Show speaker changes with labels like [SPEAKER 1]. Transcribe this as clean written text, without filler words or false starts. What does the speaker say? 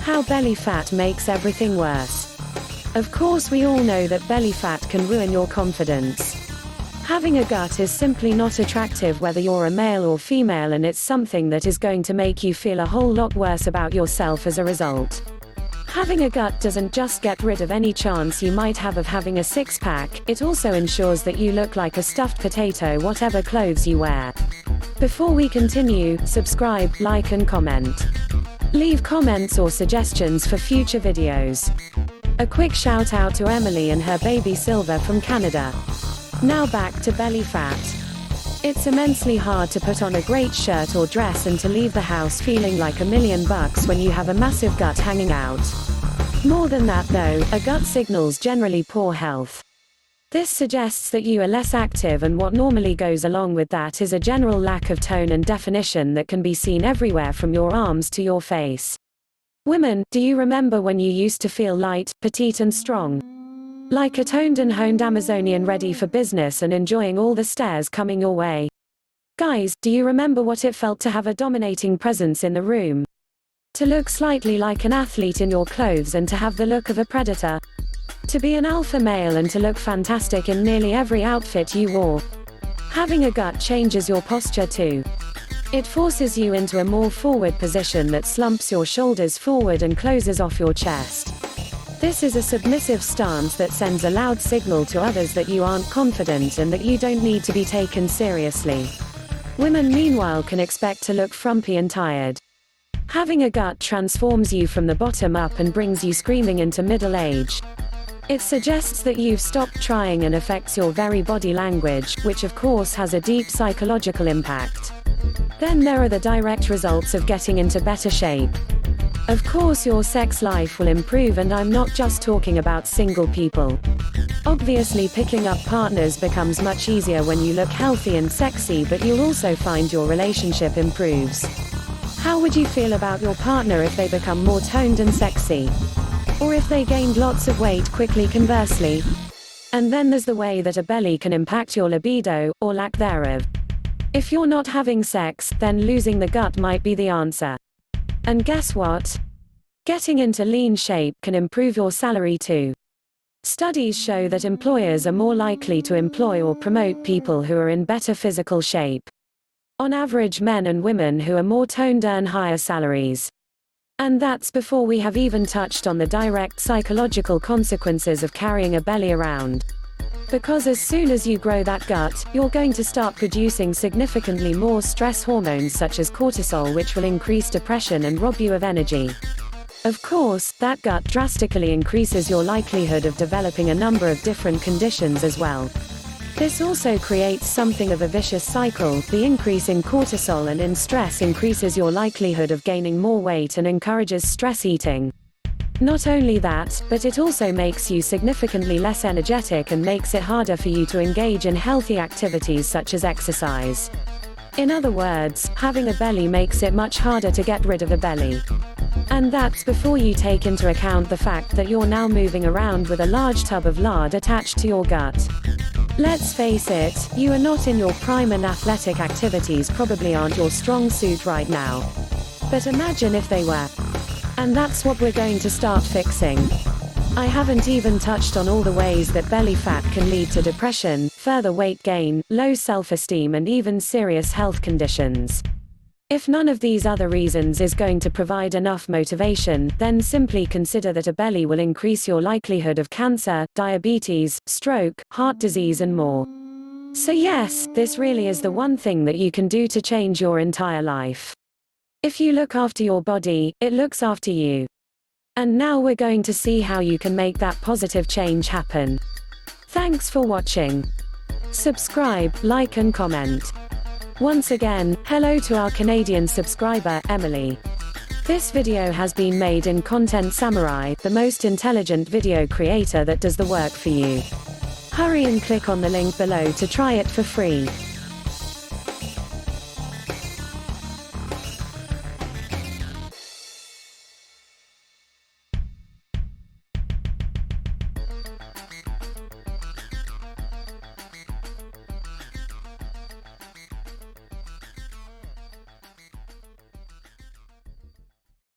[SPEAKER 1] How belly fat makes everything worse. Of course, we all know that belly fat can ruin your confidence. Having a gut is simply not attractive whether you're a male or female, and it's something that is going to make you feel a whole lot worse about yourself as a result. Having a gut doesn't just get rid of any chance you might have of having a six-pack, it also ensures that you look like a stuffed potato whatever clothes you wear. Before we continue, subscribe, like and comment. Leave comments or suggestions for future videos. A quick shout out to Emily and her baby Silver from Canada. Now back to belly fat. It's immensely hard to put on a great shirt or dress and to leave the house feeling like $1,000,000 when you have a massive gut hanging out. More than that though, a gut signals generally poor health. This suggests that you are less active, and what normally goes along with that is a general lack of tone and definition that can be seen everywhere from your arms to your face. Women, do you remember when you used to feel light, petite and strong? Like a toned and honed Amazonian ready for business and enjoying all the stares coming your way. Guys, do you remember what it felt to have a dominating presence in the room? To look slightly like an athlete in your clothes and to have the look of a predator? To be an alpha male and to look fantastic in nearly every outfit you wore? Having a gut changes your posture too. It forces you into a more forward position that slumps your shoulders forward and closes off your chest. This is a submissive stance that sends a loud signal to others that you aren't confident and that you don't need to be taken seriously. Women meanwhile can expect to look frumpy and tired. Having a gut transforms you from the bottom up and brings you screaming into middle age. It suggests that you've stopped trying and affects your very body language, which of course has a deep psychological impact. Then there are the direct results of getting into better shape. Of course your sex life will improve, and I'm not just talking about single people. Obviously picking up partners becomes much easier when you look healthy and sexy, but you'll also find your relationship improves. How would you feel about your partner if they become more toned and sexy? Or if they gained lots of weight quickly conversely? And then there's the way that a belly can impact your libido, or lack thereof. If you're not having sex, then losing the gut might be the answer. And guess what? Getting into lean shape can improve your salary too. Studies show that employers are more likely to employ or promote people who are in better physical shape. On average, men and women who are more toned earn higher salaries. And that's before we have even touched on the direct psychological consequences of carrying a belly around. Because as soon as you grow that gut, you're going to start producing significantly more stress hormones such as cortisol, which will increase depression and rob you of energy. Of course, that gut drastically increases your likelihood of developing a number of different conditions as well. This also creates something of a vicious cycle. The increase in cortisol and in stress increases your likelihood of gaining more weight and encourages stress eating. Not only that, but it also makes you significantly less energetic and makes it harder for you to engage in healthy activities such as exercise. In other words, having a belly makes it much harder to get rid of a belly. And that's before you take into account the fact that you're now moving around with a large tub of lard attached to your gut. Let's face it, you are not in your prime, and athletic activities probably aren't your strong suit right now. But imagine if they were. And that's what we're going to start fixing. I haven't even touched on all the ways that belly fat can lead to depression, further weight gain, low self-esteem and even serious health conditions. If none of these other reasons is going to provide enough motivation, then simply consider that a belly will increase your likelihood of cancer, diabetes, stroke, heart disease and more. So yes, this really is the one thing that you can do to change your entire life. If you look after your body, it looks after you. And now we're going to see how you can make that positive change happen. Thanks for watching. Subscribe, like and comment. Once again, hello to our Canadian subscriber, Emily. This video has been made in Content Samurai, the most intelligent video creator that does the work for you. Hurry and click on the link below to try it for free.